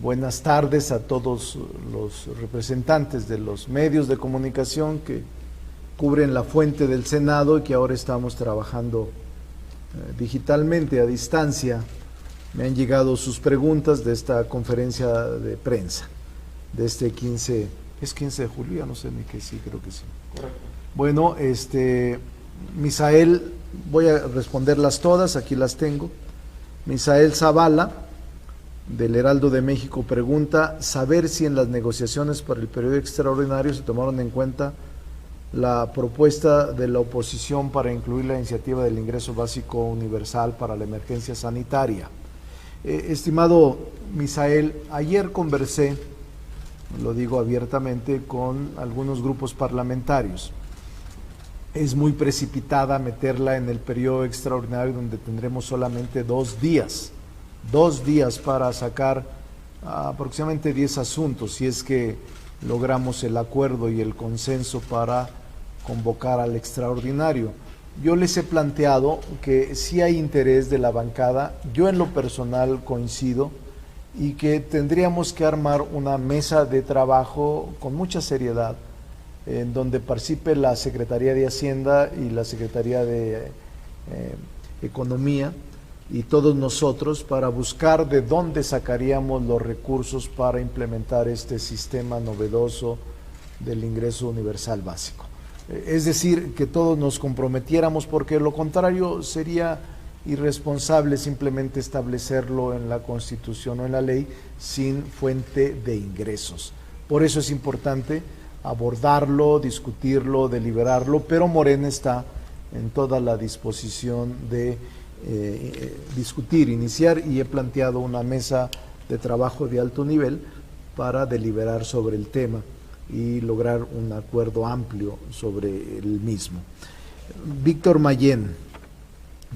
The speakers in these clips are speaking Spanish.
Buenas tardes a todos los representantes de los medios de comunicación que cubren la fuente del Senado y que ahora estamos trabajando digitalmente a distancia. Me han llegado sus preguntas de esta conferencia de prensa de este 15, ¿es 15 de julio? Ya no sé ni qué, sí, creo que sí. Correcto. Bueno, Misael, voy a responderlas todas, aquí las tengo. Misael Zavala, del Heraldo de México, pregunta, saber si en las negociaciones para el periodo extraordinario se tomaron en cuenta la propuesta de la oposición para incluir la iniciativa del ingreso básico universal para la emergencia sanitaria. Estimado Misael, ayer conversé, lo digo abiertamente, con algunos grupos parlamentarios. Es muy precipitada meterla en el periodo extraordinario donde tendremos solamente 2 días para sacar aproximadamente 10 asuntos, si es que logramos el acuerdo y el consenso para convocar al extraordinario. Yo les he planteado que sí hay interés de la bancada, yo en lo personal coincido, y que tendríamos que armar una mesa de trabajo con mucha seriedad, en donde participe la Secretaría de Hacienda y la Secretaría de Economía, y todos nosotros para buscar de dónde sacaríamos los recursos para implementar este sistema novedoso del ingreso universal básico. Es decir, que todos nos comprometiéramos, porque lo contrario sería irresponsable simplemente establecerlo en la Constitución o en la ley sin fuente de ingresos. Por eso es importante abordarlo, discutirlo, deliberarlo, pero Morena está en toda la disposición de discutir, iniciar, y he planteado una mesa de trabajo de alto nivel para deliberar sobre el tema y lograr un acuerdo amplio sobre el mismo. Víctor Mayén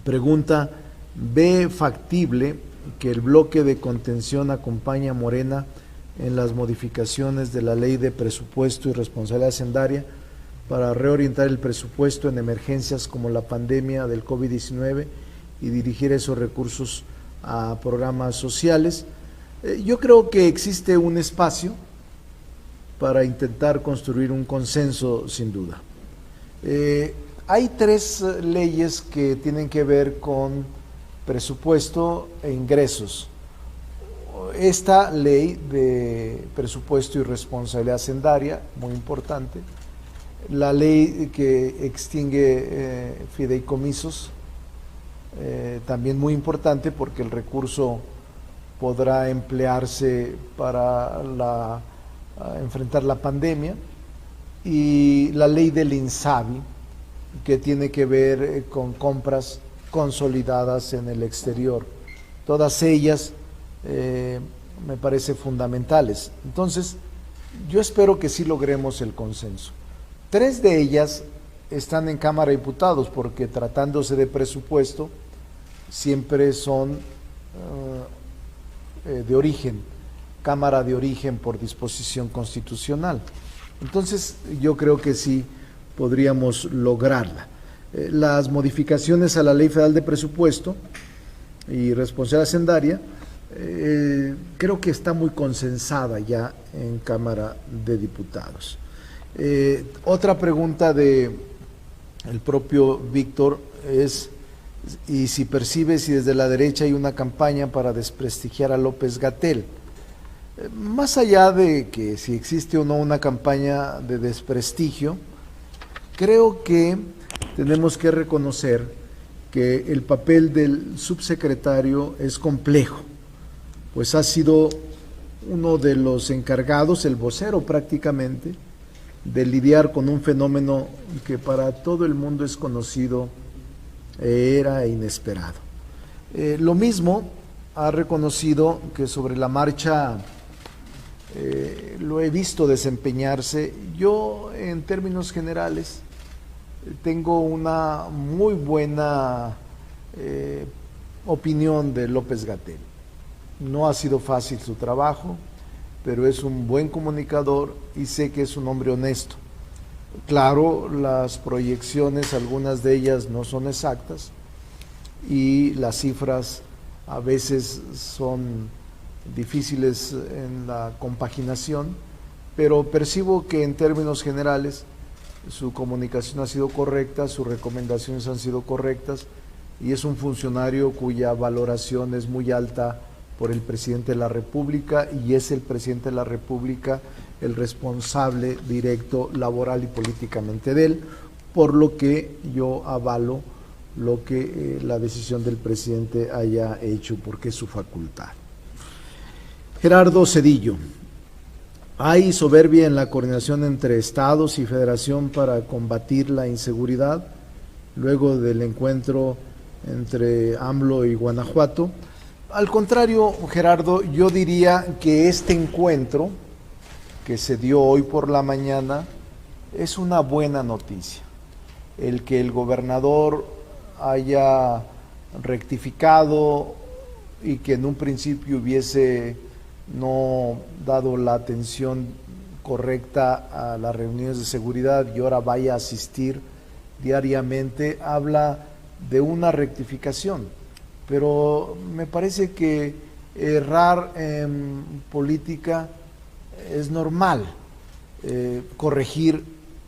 pregunta, ¿ve factible que el bloque de contención acompañe a Morena en las modificaciones de la ley de presupuesto y responsabilidad hacendaria para reorientar el presupuesto en emergencias como la pandemia del COVID-19 y dirigir esos recursos a programas sociales? Yo creo que existe un espacio para intentar construir un consenso, sin duda. Hay 3 leyes que tienen que ver con presupuesto e ingresos. Esta ley de presupuesto y responsabilidad hacendaria, muy importante. La ley que extingue fideicomisos, también muy importante, porque el recurso podrá emplearse para enfrentar la pandemia, y la ley del INSABI, que tiene que ver con compras consolidadas en el exterior. Todas ellas me parecen fundamentales. Entonces, yo espero que sí logremos el consenso. 3 de ellas están en Cámara de Diputados, porque tratándose de presupuesto, siempre son de origen, Cámara de origen por disposición constitucional. Entonces, yo creo que sí podríamos lograrla. Las modificaciones a la Ley Federal de Presupuesto y Responsabilidad Hacendaria, creo que está muy consensada ya en Cámara de Diputados. Otra pregunta de el propio Víctor es, y si percibe si desde la derecha hay una campaña para desprestigiar a López-Gatell. Más allá de que si existe o no una campaña de desprestigio, creo que tenemos que reconocer que el papel del subsecretario es complejo, pues ha sido uno de los encargados, el vocero prácticamente, de lidiar con un fenómeno que para todo el mundo es conocido, era inesperado. Lo mismo ha reconocido que sobre la marcha lo he visto desempeñarse. Yo, en términos generales, tengo una muy buena opinión de López-Gatell. No ha sido fácil su trabajo, pero es un buen comunicador y sé que es un hombre honesto. Claro, las proyecciones, algunas de ellas no son exactas, y las cifras a veces son difíciles en la compaginación, pero percibo que en términos generales su comunicación ha sido correcta, sus recomendaciones han sido correctas y es un funcionario cuya valoración es muy alta por el presidente de la República, y es el presidente de la República el responsable directo laboral y políticamente de él, por lo que yo avalo lo que la decisión del presidente haya hecho, porque es su facultad. Gerardo Cedillo: ¿hay soberbia en la coordinación entre estados y federación para combatir la inseguridad luego del encuentro entre AMLO y Guanajuato? Al contrario, Gerardo, yo diría que este encuentro que se dio hoy por la mañana es una buena noticia. El que el gobernador haya rectificado y que en un principio hubiese no dado la atención correcta a las reuniones de seguridad y ahora vaya a asistir diariamente, habla de una rectificación. Pero me parece que errar en política es normal, corregir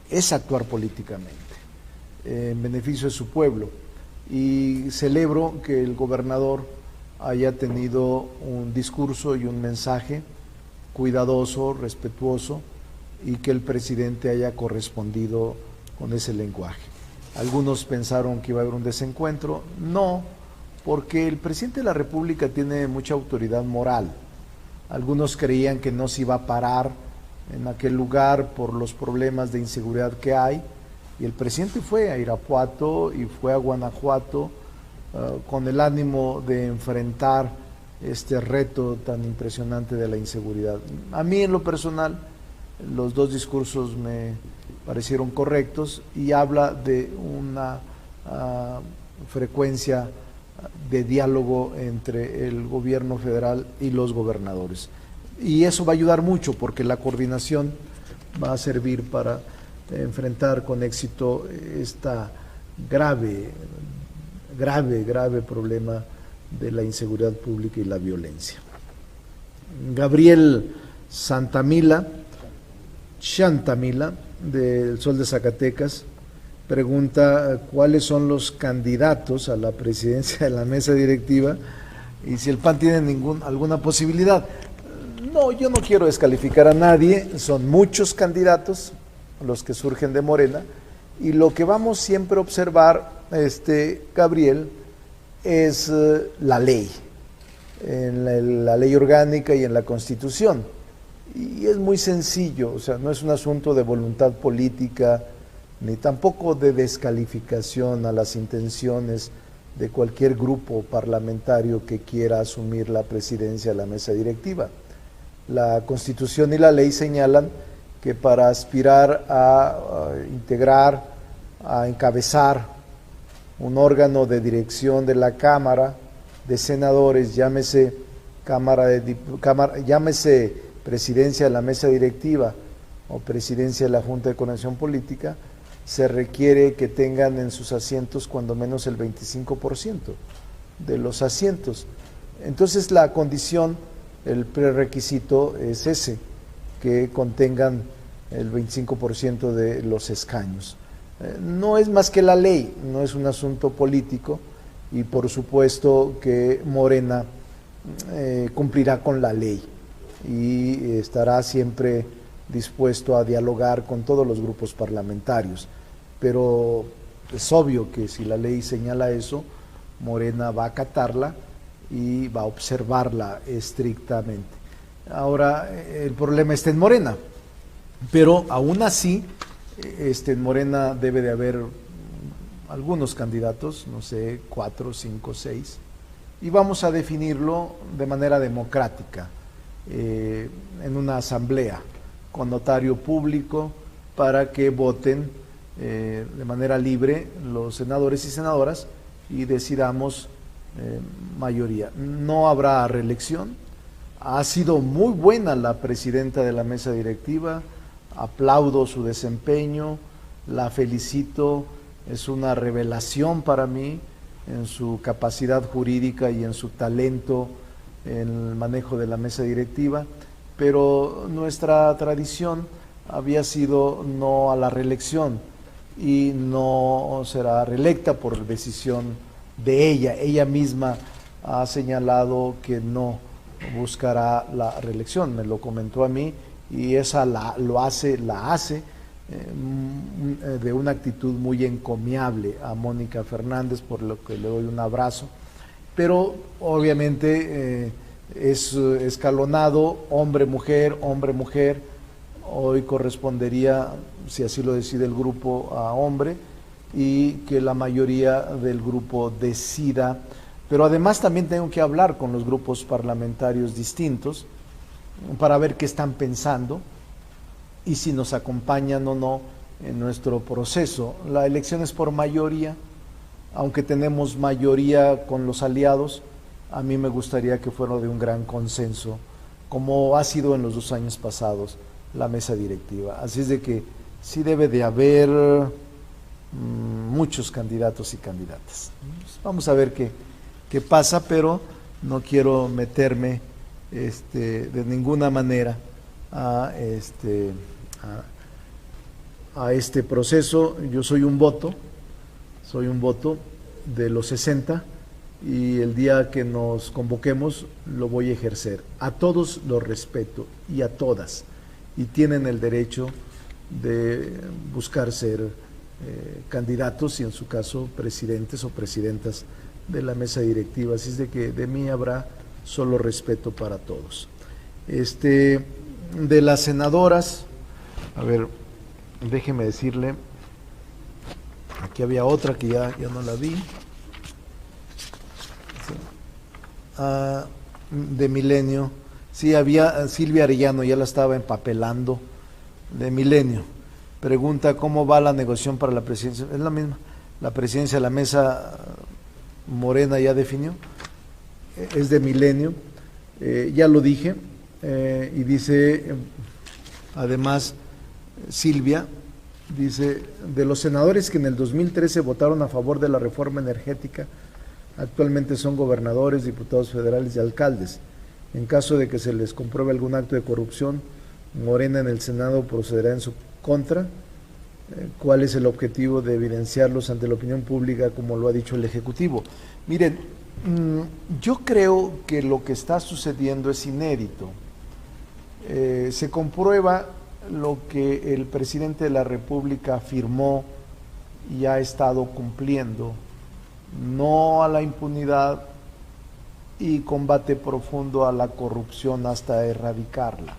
es actuar políticamente en beneficio de su pueblo, y celebro que el gobernador haya tenido un discurso y un mensaje cuidadoso, respetuoso, y que el presidente haya correspondido con ese lenguaje. Algunos pensaron que iba a haber un desencuentro, no, porque el presidente de la República tiene mucha autoridad moral. Algunos creían que no se iba a parar en aquel lugar por los problemas de inseguridad que hay, y el presidente fue a Irapuato y fue a Guanajuato con el ánimo de enfrentar este reto tan impresionante de la inseguridad. A mí en lo personal los dos discursos me parecieron correctos y habla de una frecuencia de diálogo entre el gobierno federal y los gobernadores. Y eso va a ayudar mucho, porque la coordinación va a servir para enfrentar con éxito esta grave problema de la inseguridad pública y la violencia. Gabriel Chantamila, del Sol de Zacatecas, pregunta cuáles son los candidatos a la presidencia de la mesa directiva y si el PAN tiene alguna posibilidad. No, yo no quiero descalificar a nadie, son muchos candidatos los que surgen de Morena, y lo que vamos siempre a observar, Gabriel, es la ley, en la ley orgánica y en la Constitución. Y es muy sencillo, o sea, no es un asunto de voluntad política, ni tampoco de descalificación a las intenciones de cualquier grupo parlamentario que quiera asumir la presidencia de la mesa directiva. La Constitución y la ley señalan que para aspirar a integrar, a encabezar un órgano de dirección de la Cámara de Senadores, llámese llámese presidencia de la mesa directiva o presidencia de la Junta de Coordinación Política, se requiere que tengan en sus asientos cuando menos el 25% de los asientos. Entonces la condición, el prerequisito es ese, que contengan el 25% de los escaños. No es más que la ley, no es un asunto político, y por supuesto que Morena cumplirá con la ley y estará siempre dispuesto a dialogar con todos los grupos parlamentarios, pero es obvio que si la ley señala eso, Morena va a acatarla y va a observarla estrictamente. Ahora, el problema está en Morena, pero aún así, en Morena debe de haber algunos candidatos, no sé, 4, 5, 6, y vamos a definirlo de manera democrática, en una asamblea con notario público, para que voten de manera libre los senadores y senadoras y decidamos mayoría. No habrá reelección. Ha sido muy buena la presidenta de la mesa directiva, aplaudo su desempeño, la felicito, es una revelación para mí en su capacidad jurídica y en su talento en el manejo de la mesa directiva, pero nuestra tradición había sido no a la reelección y no será reelecta por decisión de ella. Ella misma ha señalado que no buscará la reelección, me lo comentó a mí, y esa la hace de una actitud muy encomiable a Mónica Fernández, por lo que le doy un abrazo, pero obviamente es escalonado, hombre-mujer, hombre-mujer. Hoy correspondería, si así lo decide el grupo, a hombre, y que la mayoría del grupo decida. Pero además también tengo que hablar con los grupos parlamentarios distintos para ver qué están pensando y si nos acompañan o no en nuestro proceso. La elección es por mayoría, aunque tenemos mayoría con los aliados, a mí me gustaría que fuera de un gran consenso, como ha sido en los 2 años pasados la mesa directiva. Así es de que sí debe de haber muchos candidatos y candidatas. Vamos a ver qué pasa, pero no quiero meterme de ninguna manera a este proceso. Yo soy un voto de los 60, y el día que nos convoquemos lo voy a ejercer. A todos los respeto y a todas, y tienen el derecho de buscar ser candidatos y en su caso presidentes o presidentas de la mesa directiva. Así es de que de mí habrá solo respeto para todos. De las senadoras, a ver, déjeme decirle, aquí había otra que ya no la vi. De Milenio, sí, había Silvia Arellano, ya la estaba empapelando, de Milenio. Pregunta cómo va la negociación para la presidencia. Es la misma, la presidencia de la mesa. Morena ya definió, es de Milenio, ya lo dije, y dice, además, Silvia, dice, de los senadores que en el 2013 votaron a favor de la reforma energética, actualmente son gobernadores, diputados federales y alcaldes. En caso de que se les compruebe algún acto de corrupción, Morena en el Senado procederá en su contra. ¿Cuál es el objetivo de evidenciarlos ante la opinión pública, como lo ha dicho el Ejecutivo? Miren, yo creo que lo que está sucediendo es inédito. Se comprueba lo que el presidente de la República afirmó y ha estado cumpliendo: no a la impunidad y combate profundo a la corrupción hasta erradicarla.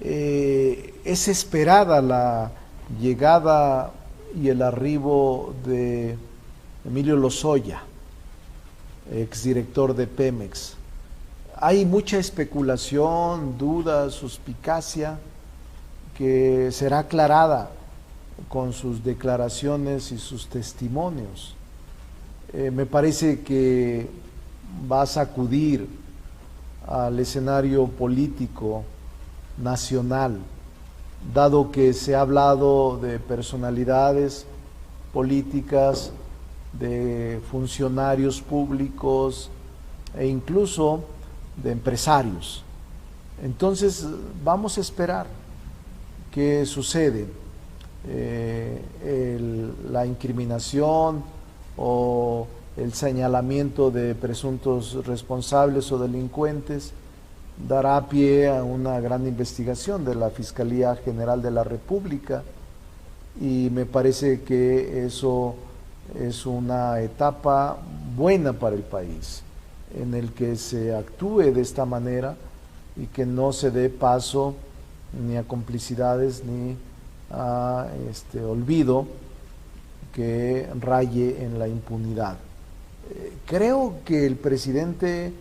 Es esperada la llegada y el arribo de Emilio Lozoya, exdirector de Pemex. Hay mucha especulación, duda, suspicacia, que será aclarada con sus declaraciones y sus testimonios. Me parece que va a sacudir al escenario político nacional, dado que se ha hablado de personalidades políticas, de funcionarios públicos e incluso de empresarios. Entonces vamos a esperar qué sucede. La incriminación o el señalamiento de presuntos responsables o delincuentes dará pie a una gran investigación de la Fiscalía General de la República, y me parece que eso es una etapa buena para el país, en el que se actúe de esta manera y que no se dé paso ni a complicidades ni a olvido que raye en la impunidad. Creo que el presidente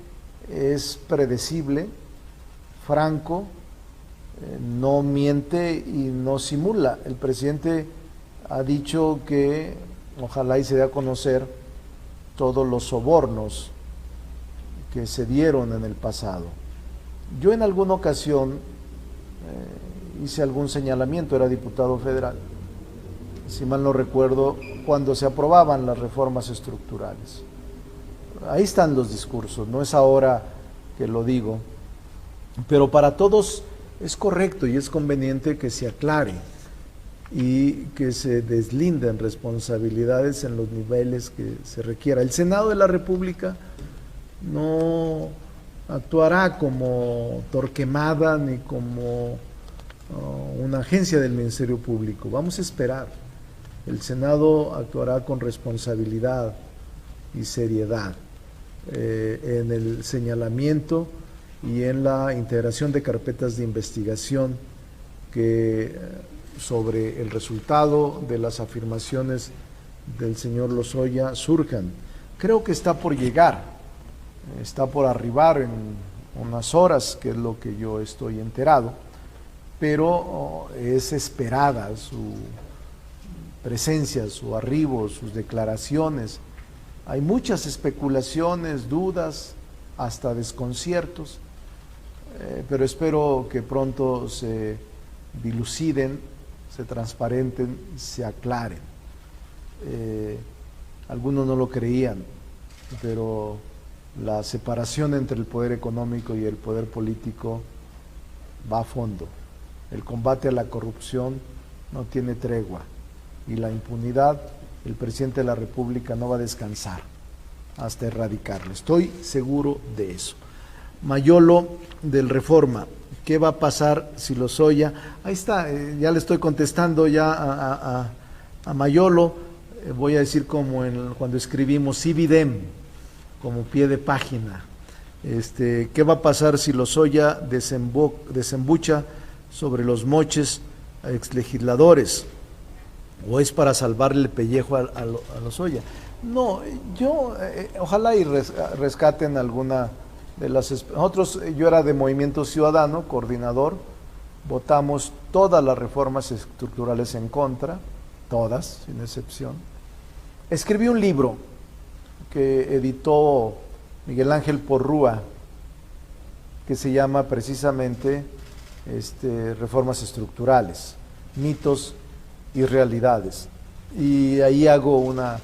es predecible, franco, no miente y no simula. El presidente ha dicho que ojalá y se dé a conocer todos los sobornos que se dieron en el pasado. Yo en alguna ocasión hice algún señalamiento, era diputado federal, si mal no recuerdo, cuando se aprobaban las reformas estructurales. Ahí están los discursos, no es ahora que lo digo, pero para todos es correcto y es conveniente que se aclare y que se deslinden responsabilidades en los niveles que se requiera. El Senado de la República no actuará como Torquemada ni como una agencia del Ministerio Público. Vamos a esperar. El Senado actuará con responsabilidad y seriedad en el señalamiento y en la integración de carpetas de investigación que sobre el resultado de las afirmaciones del señor Lozoya surjan. Creo que está por llegar, está por arribar en unas horas, que es lo que yo estoy enterado, pero es esperada su presencia, su arribo, sus declaraciones. Hay muchas especulaciones, dudas, hasta desconciertos, pero espero que pronto se diluciden, se transparenten, se aclaren. Algunos no lo creían, pero la separación entre el poder económico y el poder político va a fondo. El combate a la corrupción no tiene tregua y la impunidad, el presidente de la República no va a descansar hasta erradicarla. Estoy seguro de eso. Mayolo del Reforma, ¿qué va a pasar si Lozoya? Ahí está, ya le estoy contestando ya a Mayolo, voy a decir como cuando escribimos Ibidem, como pie de página. ¿Qué va a pasar si Lozoya desembucha sobre los moches a exlegisladores? ¿O es para salvarle el pellejo a Lozoya? No, yo, ojalá y rescaten alguna de las... Nosotros, yo era de Movimiento Ciudadano, coordinador, votamos todas las reformas estructurales en contra, todas, sin excepción. Escribí un libro que editó Miguel Ángel Porrúa, que se llama precisamente Reformas Estructurales, mitos y realidades. Y ahí hago una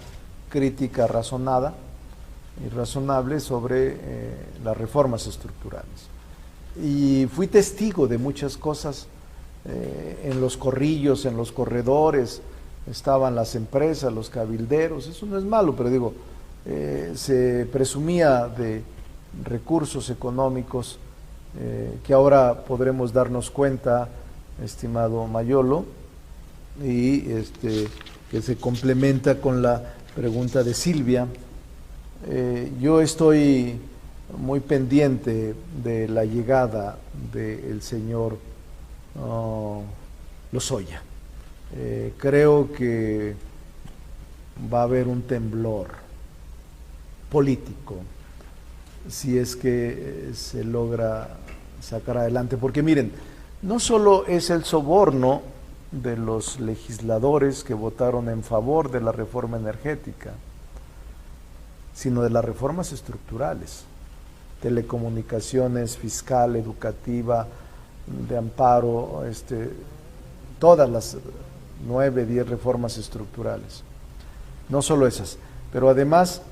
crítica razonada y razonable sobre las reformas estructurales. Y fui testigo de muchas cosas en los corrillos, en los corredores, estaban las empresas, los cabilderos, eso no es malo, pero digo, se presumía de recursos económicos que ahora podremos darnos cuenta, estimado Mayolo, y que se complementa con la pregunta de Silvia. Yo estoy muy pendiente de la llegada del señor Lozoya. Creo que va a haber un temblor político si es que se logra sacar adelante, porque miren, no solo es el soborno de los legisladores que votaron en favor de la reforma energética, sino de las reformas estructurales, telecomunicaciones, fiscal, educativa, de amparo, todas las 9, 10 reformas estructurales. No solo esas, pero además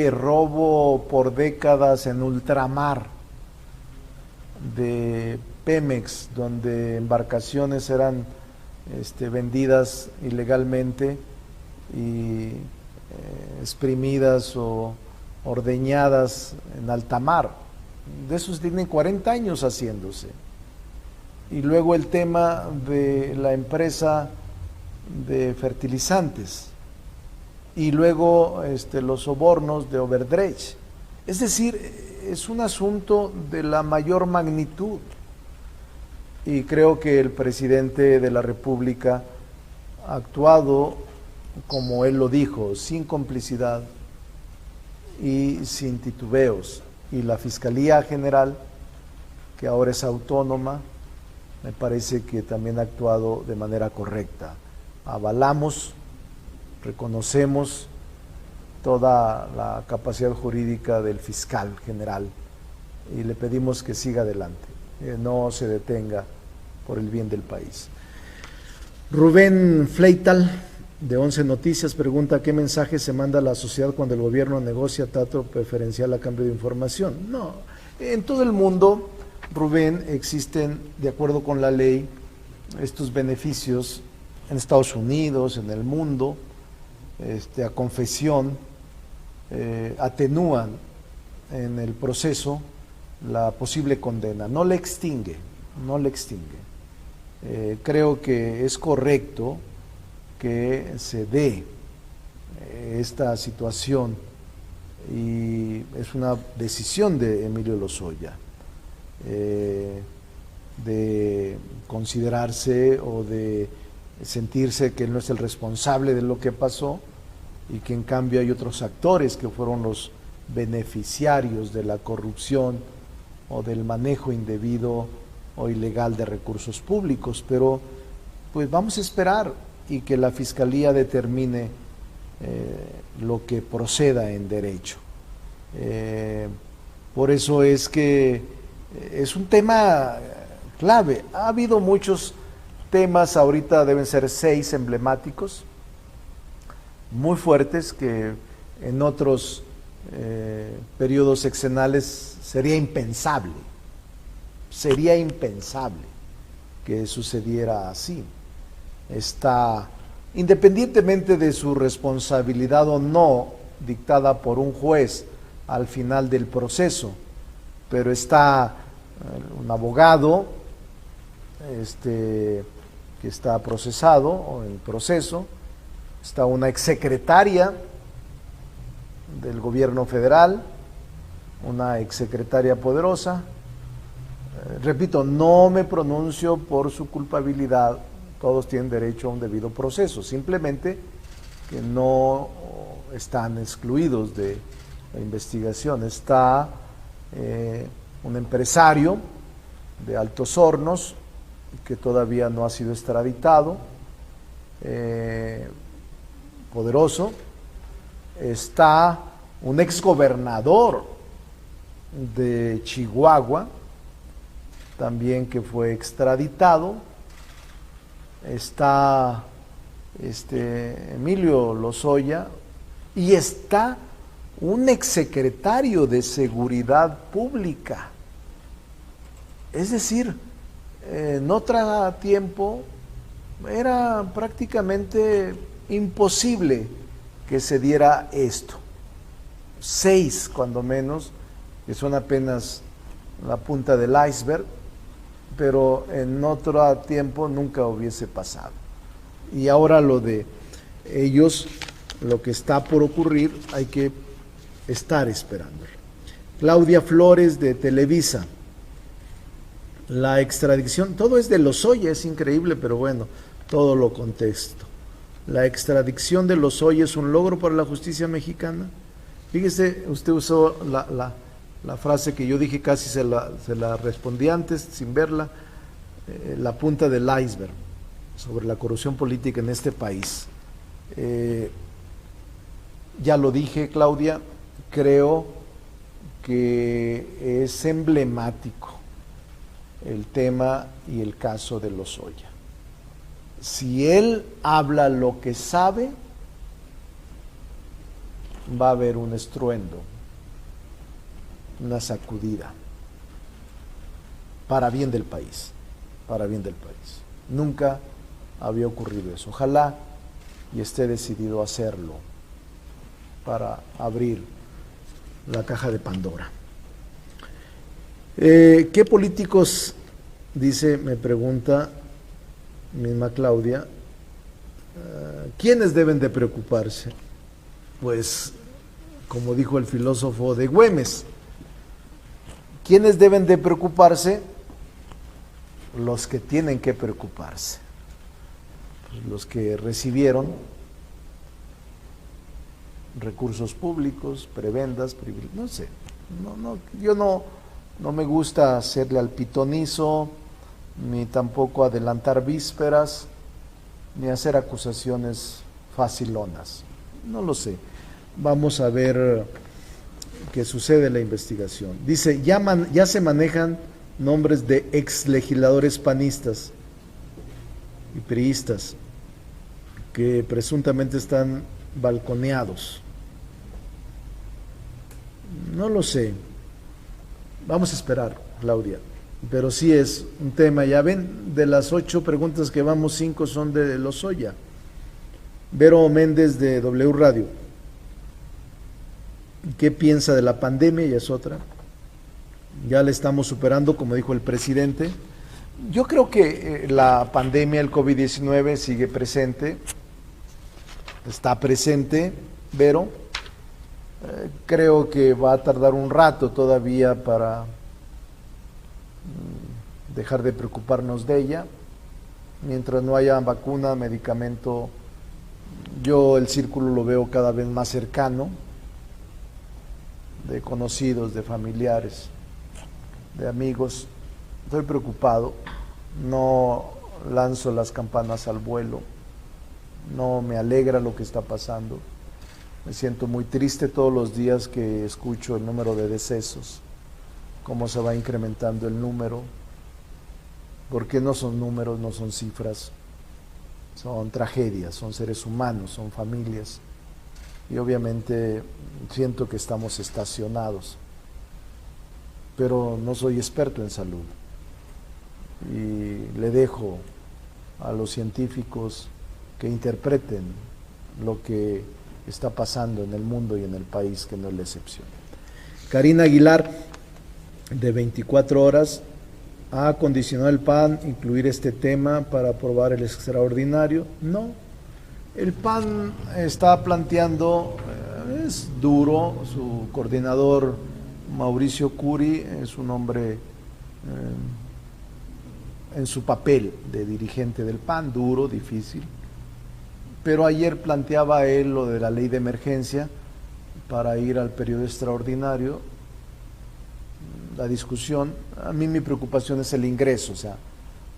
robo por décadas en ultramar de Pemex, donde embarcaciones eran vendidas ilegalmente y exprimidas o ordeñadas en alta mar. De esos tienen 40 años haciéndose. Y luego el tema de la empresa de fertilizantes y luego los sobornos de Overdredge. Es decir, es un asunto de la mayor magnitud y creo que el presidente de la República ha actuado como él lo dijo, sin complicidad y sin titubeos, y la Fiscalía General, que ahora es autónoma, me parece que también ha actuado de manera correcta. Avalamos, reconocemos toda la capacidad jurídica del fiscal general y le pedimos que siga adelante, no se detenga por el bien del país. Rubén Fleital, de 11 Noticias pregunta: ¿qué mensaje se manda a la sociedad cuando el gobierno negocia trato preferencial a cambio de información? No, en todo el mundo, Rubén, existen, de acuerdo con la ley, estos beneficios en Estados Unidos, en el mundo, a confesión, atenúan en el proceso la posible condena, no le extingue, no le extingue. Creo que es correcto que se dé esta situación y es una decisión de Emilio Lozoya de considerarse o de sentirse que él no es el responsable de lo que pasó y que en cambio hay otros actores que fueron los beneficiarios de la corrupción o del manejo indebido o ilegal de recursos públicos, pero pues vamos a esperar y que la Fiscalía determine lo que proceda en derecho. Por eso es que es un tema clave. Ha habido muchos temas, ahorita deben ser 6 emblemáticos, muy fuertes, que en otros periodos sexenales sería impensable que sucediera así. Está, independientemente de su responsabilidad o no, dictada por un juez al final del proceso, pero está un abogado que está procesado o en proceso, está una exsecretaria del gobierno federal, una exsecretaria poderosa. Repito, no me pronuncio por su culpabilidad, todos tienen derecho a un debido proceso, simplemente que no están excluidos de la investigación. Está un empresario de Altos Hornos que todavía no ha sido extraditado, poderoso. Está un exgobernador de Chihuahua, también que fue extraditado. Está Emilio Lozoya y está un exsecretario de Seguridad Pública. Es decir, en otro tiempo era prácticamente imposible que se diera esto. 6, cuando menos, que son apenas la punta del iceberg, pero en otro tiempo nunca hubiese pasado. Y ahora lo de ellos, lo que está por ocurrir, hay que estar esperándolo. Claudia Flores de Televisa: la extradición, todo es de Lozoya, es increíble, pero bueno, todo lo contesto. La extradición de Lozoya es un logro para la justicia mexicana. Fíjese, usted usó la frase que yo dije, casi se la respondí antes sin verla, la punta del iceberg sobre la corrupción política en este país. Ya lo dije, Claudia, creo que es emblemático el tema y el caso de Lozoya. Si él habla lo que sabe, va a haber un estruendo, una sacudida, para bien del país, para bien del país. Nunca había ocurrido eso. Ojalá y esté decidido a hacerlo para abrir la caja de Pandora. ¿Qué políticos, dice, me pregunta misma Claudia, quiénes deben de preocuparse? Pues, como dijo el filósofo de Güemes, ¿quiénes deben de preocuparse? Los que tienen que preocuparse, pues los que recibieron recursos públicos, prebendas, privilegios, no sé, yo no me gusta hacerle al pitonizo, ni tampoco adelantar vísperas, ni hacer acusaciones facilonas. No lo sé. Vamos a ver qué sucede en la investigación. Dice, ya se manejan nombres de ex legisladores panistas y priistas que presuntamente están balconeados. No lo sé. Vamos a esperar, Claudia. Pero sí es un tema. Ya ven, de las 8 preguntas que vamos, 5 son de Lozoya. Vero Méndez de W Radio. ¿Qué piensa de la pandemia? Ya es otra. Ya la estamos superando, como dijo el presidente. Yo creo que la pandemia, el COVID-19 sigue presente. Está presente, Vero. Creo que va a tardar un rato todavía para dejar de preocuparnos de ella. Mientras no haya vacuna, medicamento, yo el círculo lo veo cada vez más cercano, de conocidos, de familiares, de amigos. Estoy preocupado, no lanzo las campanas al vuelo, no me alegra lo que está pasando. Me siento muy triste todos los días que escucho el número de decesos, cómo se va incrementando el número, porque no son números, no son cifras, son tragedias, son seres humanos, son familias. Y obviamente siento que estamos estacionados, pero no soy experto en salud. Y le dejo a los científicos que interpreten lo que está pasando en el mundo y en el país, que no es la excepción. Karina Aguilar, de 24 horas, ¿ha condicionado el PAN incluir este tema para aprobar el extraordinario? No. El PAN está planteando, es duro, su coordinador Mauricio Curi es un hombre en su papel de dirigente del PAN, duro, difícil. Pero ayer planteaba él lo de la ley de emergencia para ir al periodo extraordinario, la discusión. A mí mi preocupación es el ingreso, o sea,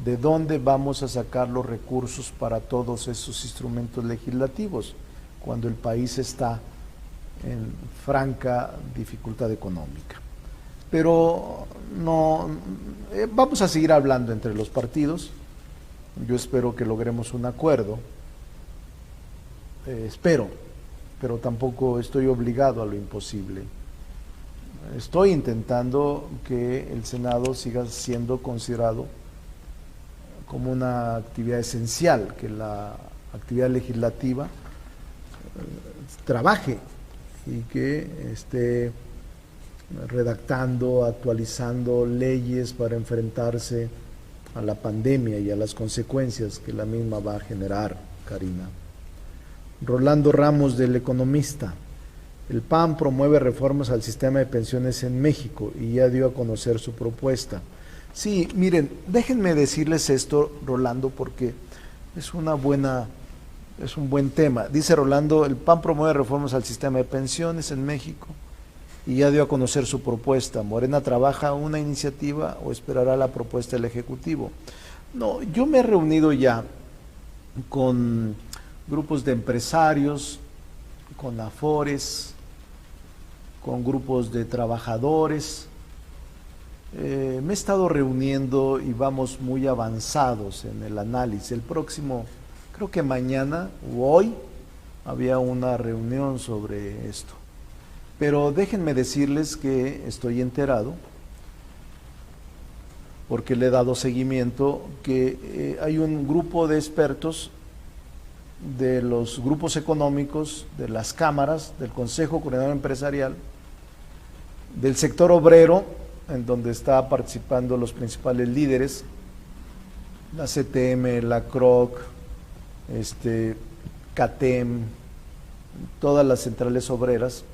¿de dónde vamos a sacar los recursos para todos esos instrumentos legislativos cuando el país está en franca dificultad económica? Pero no, vamos a seguir hablando entre los partidos. Yo espero que logremos un acuerdo. Espero, pero tampoco estoy obligado a lo imposible. Estoy intentando que el Senado siga siendo considerado como una actividad esencial, que la actividad legislativa trabaje y que esté redactando, actualizando leyes para enfrentarse a la pandemia y a las consecuencias que la misma va a generar, Karina. Rolando Ramos, del Economista. El PAN promueve reformas al sistema de pensiones en México y ya dio a conocer su propuesta. Sí, miren, déjenme decirles esto, Rolando, porque es un buen tema. Dice Rolando, el PAN promueve reformas al sistema de pensiones en México y ya dio a conocer su propuesta. ¿Morena trabaja una iniciativa o esperará la propuesta del Ejecutivo? No, yo me he reunido ya con grupos de empresarios, con afores, con grupos de trabajadores. Me he estado reuniendo y vamos muy avanzados en el análisis. El próximo, creo que mañana o hoy, había una reunión sobre esto. Pero déjenme decirles que estoy enterado, porque le he dado seguimiento, que hay un grupo de expertos de los grupos económicos, de las cámaras, del Consejo Coordinador Empresarial, del sector obrero, en donde está participando los principales líderes, la CTM, la CROC, CATEM, todas las centrales obreras,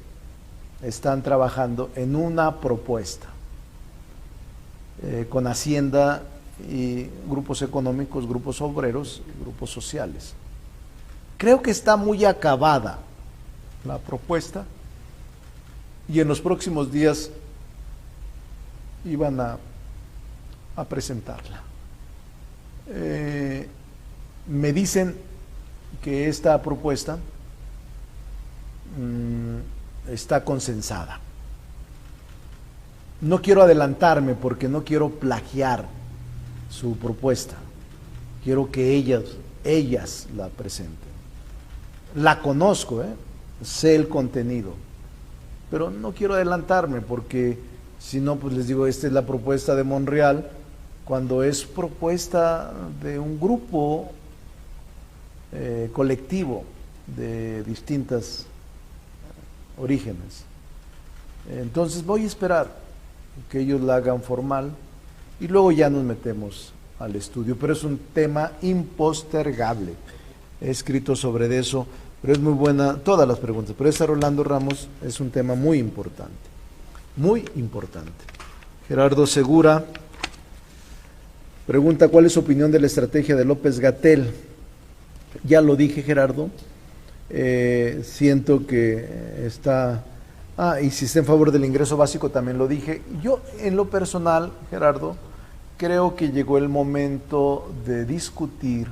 están trabajando en una propuesta con Hacienda y grupos económicos, grupos obreros, grupos sociales. Creo que está muy acabada la propuesta y en los próximos días iban a presentarla. Me dicen que esta propuesta está consensada. No quiero adelantarme porque no quiero plagiar su propuesta. Quiero que ellas la presenten. La conozco, sé el contenido, pero no quiero adelantarme porque si no, pues les digo, esta es la propuesta de Monreal, cuando es propuesta de un grupo colectivo de distintas orígenes. Entonces voy a esperar que ellos la hagan formal y luego ya nos metemos al estudio, pero es un tema impostergable. He escrito sobre eso, pero es muy buena todas las preguntas, pero esta Rolando Ramos es un tema muy importante, muy importante. Gerardo Segura pregunta, ¿cuál es su opinión de la estrategia de López-Gatell? Ya lo dije, Gerardo, siento que está... y si está en favor del ingreso básico también lo dije. Yo en lo personal, Gerardo, creo que llegó el momento de discutir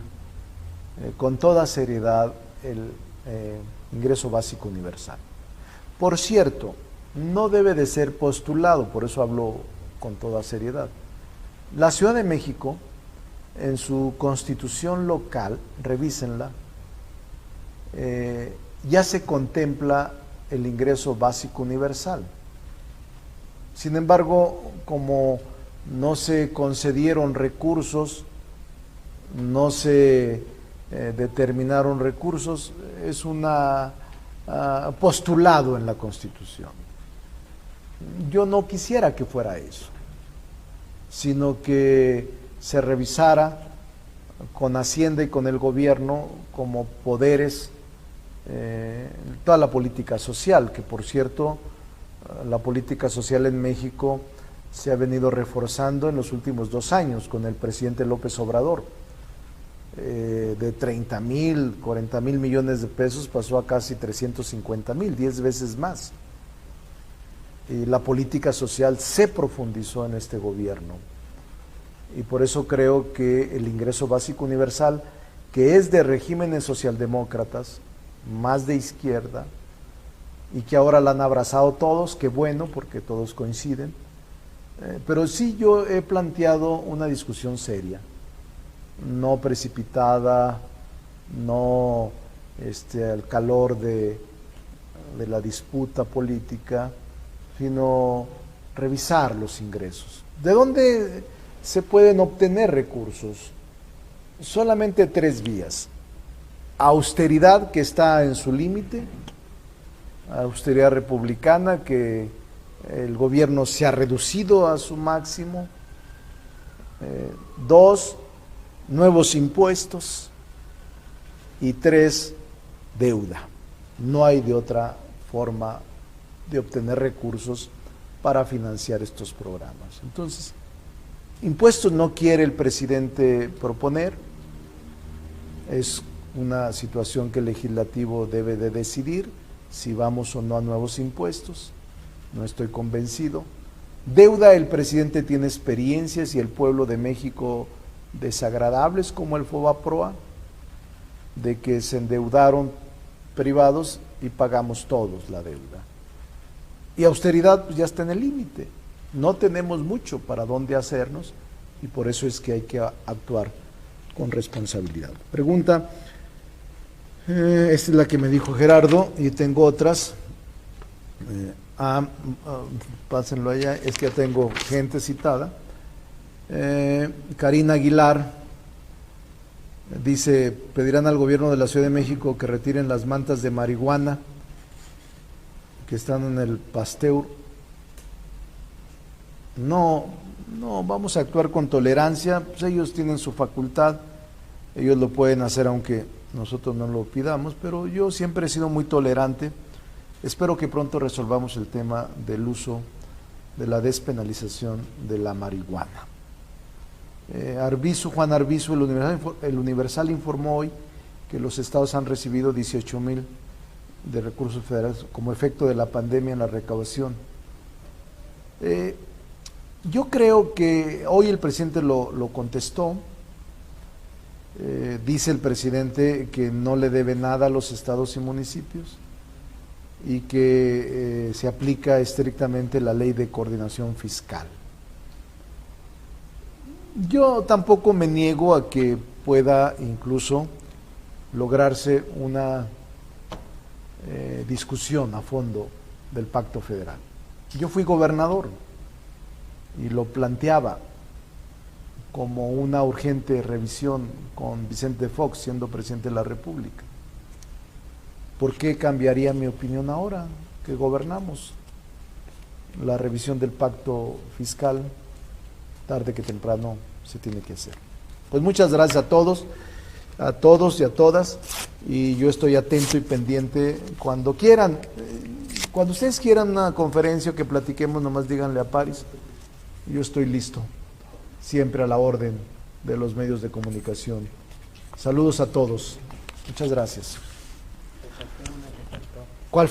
con toda seriedad el ingreso básico universal. Por cierto, no debe de ser postulado, por eso hablo con toda seriedad. La Ciudad de México, en su constitución local, revísenla, ya se contempla el ingreso básico universal. Sin embargo, como no se concedieron recursos, no se determinaron recursos, es un postulado en la Constitución. Yo no quisiera que fuera eso, sino que se revisara con Hacienda y con el gobierno como poderes toda la política social, que por cierto, la política social en México se ha venido reforzando en los últimos 2 años con el presidente López Obrador. De 30,000, 40,000 millones de pesos pasó a casi 350,000, 10 veces más. Y la política social se profundizó en este gobierno. Y por eso creo que el ingreso básico universal, que es de regímenes socialdemócratas, más de izquierda, y que ahora la han abrazado todos, qué bueno, porque todos coinciden, pero sí yo he planteado una discusión seria, no precipitada, no al calor de la disputa política, sino revisar los ingresos. ¿De dónde se pueden obtener recursos? Solamente 3 vías. Austeridad, que está en su límite, austeridad republicana, que el gobierno se ha reducido a su máximo. 2, nuevos impuestos. Y 3, deuda. No hay de otra forma de obtener recursos para financiar estos programas. Entonces, impuestos no quiere el presidente proponer, es una situación que el legislativo debe de decidir si vamos o no a nuevos impuestos, no estoy convencido. Deuda, el presidente tiene experiencias y el pueblo de México desagradables como el Fobaproa, de que se endeudaron privados y pagamos todos la deuda. Y austeridad pues ya está en el límite, no tenemos mucho para dónde hacernos y por eso es que hay que actuar con responsabilidad. Pregunta, esta es la que me dijo Gerardo y tengo otras. Pásenlo allá, es que ya tengo gente citada. Karina Aguilar dice, pedirán al gobierno de la Ciudad de México que retiren las mantas de marihuana que están en el Pasteur. No, vamos a actuar con tolerancia, pues ellos tienen su facultad, ellos lo pueden hacer aunque nosotros no lo pidamos, pero yo siempre he sido muy tolerante. Espero que pronto resolvamos el tema del uso de la despenalización de la marihuana. Juan Arbizu, el Universal informó hoy que los estados han recibido 18,000 de recursos federales como efecto de la pandemia en la recaudación. Yo creo que hoy el presidente lo contestó. Dice el presidente que no le debe nada a los estados y municipios y que se aplica estrictamente la ley de coordinación fiscal. Yo tampoco me niego a que pueda incluso lograrse una discusión a fondo del pacto federal. Yo fui gobernador y lo planteaba como una urgente revisión con Vicente Fox siendo presidente de la República. ¿Por qué cambiaría mi opinión ahora que gobernamos? La revisión del pacto fiscal, tarde que temprano, se tiene que hacer. Pues muchas gracias a todos y a todas, y yo estoy atento y pendiente cuando quieran. Cuando ustedes quieran una conferencia o que platiquemos, nomás díganle a Paris, yo estoy listo, siempre a la orden de los medios de comunicación. Saludos a todos. Muchas gracias. ¿Cuál